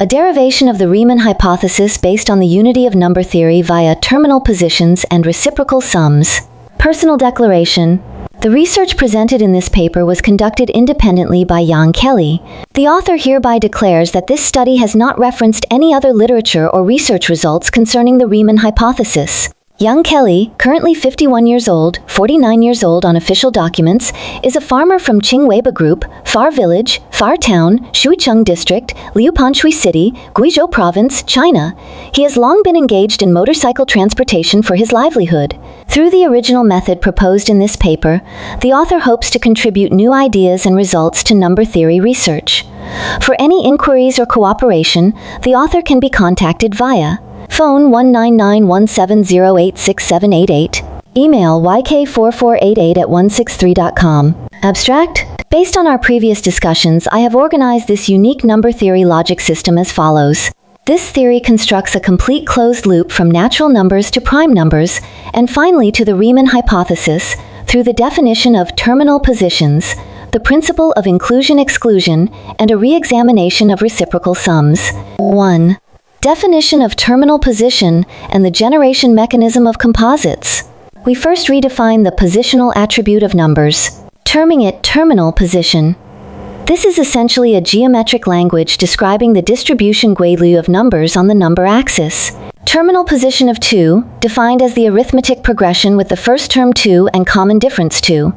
a derivation of the Riemann hypothesis based on the unity of number theory via terminal positions and reciprocal sums. Personal declaration. The research presented in this paper was conducted independently by Jan Kelly. The author hereby declares that this study has not referenced any other literature or research results concerning the Riemann hypothesis. Jan Kelly, currently 51 years old, 49 years old on official documents, is a farmer from Qingweiba Group, Far Village, Far Town, Shuicheng District, Liupanshui City, Guizhou Province, China. He has long been engaged in motorcycle transportation for his livelihood. Through the original method proposed in this paper, the author hopes to contribute new ideas and results to number theory research. For any inquiries or cooperation, the author can be contacted via phone 19917086788, email yk4488@163.com. Abstract. Based on our previous discussions, I have organized this unique number theory logic system as follows. This theory constructs a complete closed loop from natural numbers to prime numbers, and finally to the Riemann hypothesis, through the definition of terminal positions, the principle of inclusion-exclusion, and a re-examination of reciprocal sums. 1. Definition of terminal position and the generation mechanism of composites. We first redefine the positional attribute of numbers, terming it terminal position. This is essentially a geometric language describing the distribution Guélou of numbers on the number axis. Terminal position of 2, defined as the arithmetic progression with the first term 2 and common difference 2.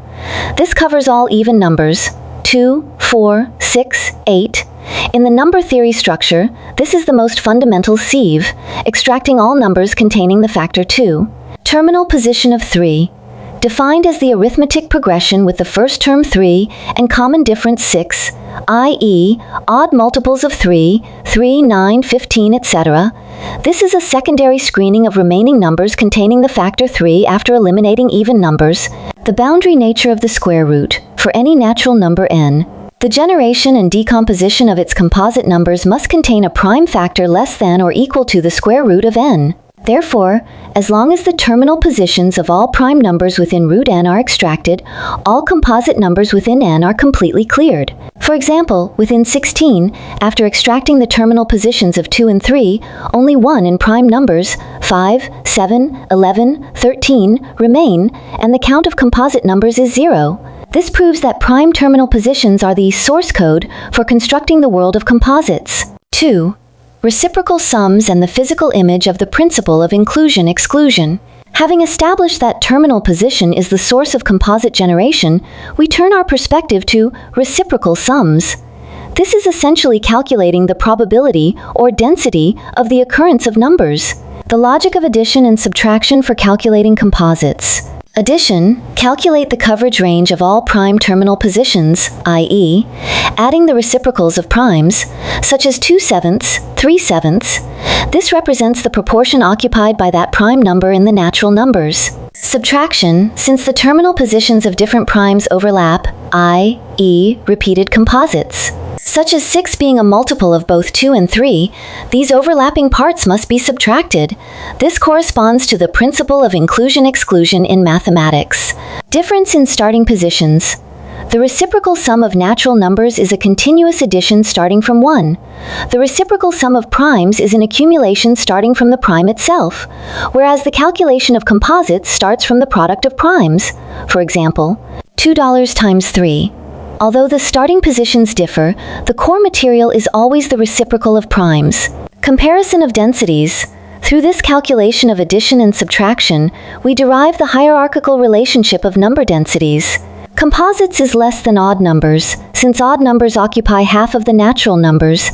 This covers all even numbers, 2, 4, 6, 8. In the number theory structure, this is the most fundamental sieve, extracting all numbers containing the factor 2. Terminal position of 3, defined as the arithmetic progression with the first term 3 and common difference 6, i.e., odd multiples of 3, 3, 9, 15, etc. This is a secondary screening of remaining numbers containing the factor 3 after eliminating even numbers. The boundary nature of the square root, for any natural number n. The generation and decomposition of its composite numbers must contain a prime factor less than or equal to the square root of n. Therefore, as long as the terminal positions of all prime numbers within root n are extracted, all composite numbers within n are completely cleared. For example, within 16, after extracting the terminal positions of 2 and 3, only 1 in prime numbers, 5, 7, 11, 13, remain, and the count of composite numbers is 0. This proves that prime terminal positions are the source code for constructing the world of composites. 2. Reciprocal sums and the physical image of the principle of inclusion-exclusion. Having established that terminal position is the source of composite generation, we turn our perspective to reciprocal sums. This is essentially calculating the probability or density of the occurrence of numbers. The logic of addition and subtraction for calculating composites. Addition, calculate the coverage range of all prime terminal positions, i.e., adding the reciprocals of primes, such as 2/7, 3/7. This represents the proportion occupied by that prime number in the natural numbers. Subtraction, since the terminal positions of different primes overlap, i.e., repeated composites. Such as 6 being a multiple of both 2 and 3, these overlapping parts must be subtracted. This corresponds to the principle of inclusion-exclusion in mathematics. Difference in starting positions. The reciprocal sum of natural numbers is a continuous addition starting from 1. The reciprocal sum of primes is an accumulation starting from the prime itself, whereas the calculation of composites starts from the product of primes. For example, $2 times 3. Although the starting positions differ, the core material is always the reciprocal of primes. Comparison of densities. Through this calculation of addition and subtraction, we derive the hierarchical relationship of number densities. Composites is less than odd numbers, since odd numbers occupy half of the natural numbers.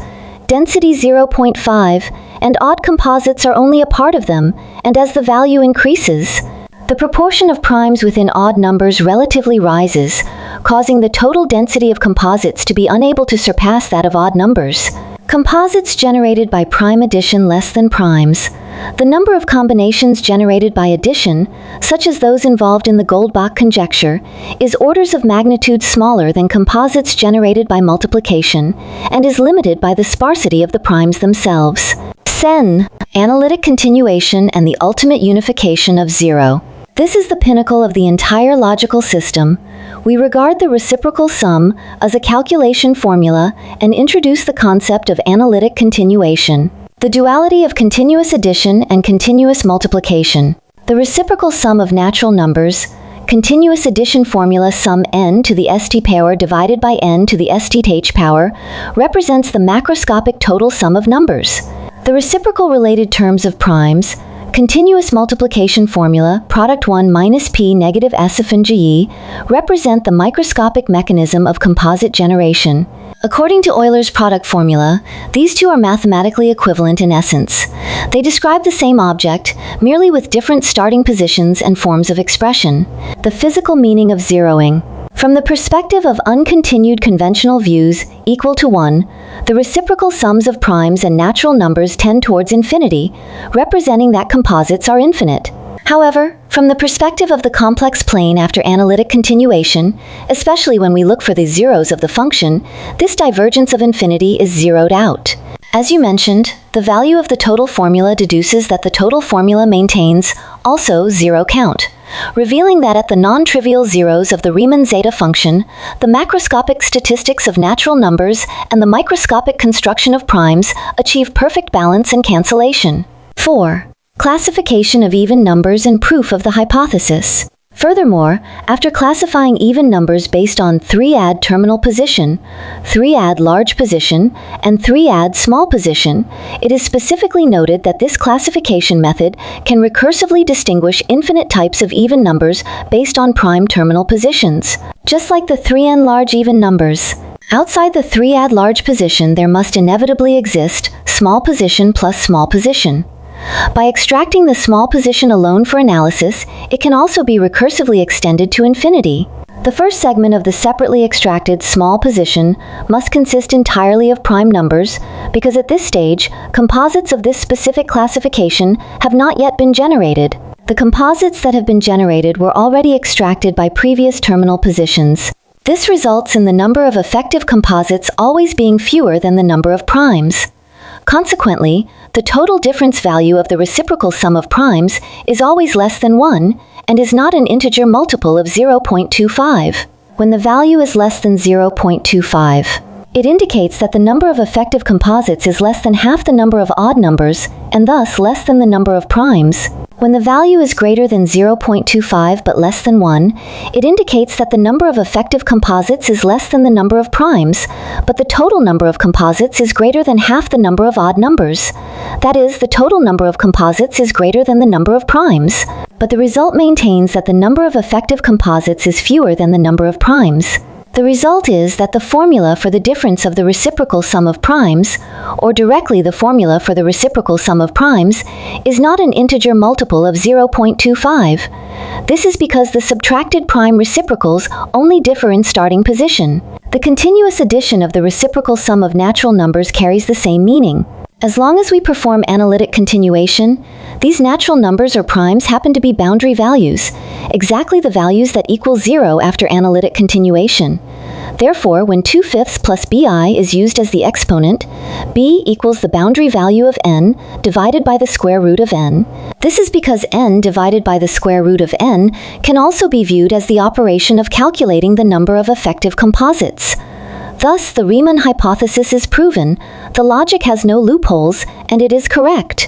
Density 0.5, and odd composites are only a part of them, and as the value increases, the proportion of primes within odd numbers relatively rises, causing the total density of composites to be unable to surpass that of odd numbers. Composites generated by prime addition less than primes. The number of combinations generated by addition, such as those involved in the Goldbach conjecture, is orders of magnitude smaller than composites generated by multiplication, and is limited by the sparsity of the primes themselves. Sen, analytic continuation and the ultimate unification of 0. This is the pinnacle of the entire logical system. we regard the reciprocal sum as a calculation formula and introduce the concept of analytic continuation, the duality of continuous addition and continuous multiplication. The reciprocal sum of natural numbers, continuous addition formula sum n to the st power divided by n to the sth power, represents the macroscopic total sum of numbers. The reciprocal related terms of primes, continuous multiplication formula, product 1 minus p negative s g, represent the microscopic mechanism of composite generation. According to Euler's product formula, these two are mathematically equivalent in essence. They describe the same object, merely with different starting positions and forms of expression. The physical meaning of zeroing. From the perspective of uncontinued conventional views equal to 1, the reciprocal sums of primes and natural numbers tend towards infinity, representing that composites are infinite. However, from the perspective of the complex plane after analytic continuation, especially when we look for the zeros of the function, this divergence of infinity is zeroed out. As you mentioned, the value of the total formula deduces that the total formula maintains also zero count, revealing that at the non-trivial zeros of the Riemann zeta function, the macroscopic statistics of natural numbers and the microscopic construction of primes achieve perfect balance and cancellation. 4. Classification of even numbers and proof of the hypothesis. Furthermore, after classifying even numbers based on 3-add terminal position, 3-add large position, and 3-add small position, it is specifically noted that this classification method can recursively distinguish infinite types of even numbers based on prime terminal positions, just like the 3n large even numbers. Outside the 3-add large position, there must inevitably exist small position plus small position. By extracting the small position alone for analysis, it can also be recursively extended to infinity. The first segment of the separately extracted small position must consist entirely of prime numbers, because at this stage, composites of this specific classification have not yet been generated. The composites that have been generated were already extracted by previous terminal positions. This results in the number of effective composites always being fewer than the number of primes. Consequently, the total difference value of the reciprocal sum of primes is always less than 1 and is not an integer multiple of 0.25. When the value is less than 0.25, it indicates that the number of effective composites is less than half the number of odd numbers, and thus less than the number of primes. When the value is greater than 0.25 but less than 1, it indicates that the number of effective composites is less than the number of primes, but the total number of composites is greater than half the number of odd numbers. That is, the total number of composites is greater than the number of primes, but the result maintains that the number of effective composites is fewer than the number of primes. The result is that the formula for the difference of the reciprocal sum of primes, or directly the formula for the reciprocal sum of primes, is not an integer multiple of 0.25. This is because the subtracted prime reciprocals only differ in starting position. The continuous addition of the reciprocal sum of natural numbers carries the same meaning. As long as we perform analytic continuation, these natural numbers or primes happen to be boundary values, exactly the values that equal 0 after analytic continuation. Therefore, when 2/5 plus bi is used as the exponent, b equals the boundary value of n divided by the square root of n. This is because n divided by the square root of n can also be viewed as the operation of calculating the number of effective composites. Thus, the Riemann hypothesis is proven, the logic has no loopholes, and it is correct.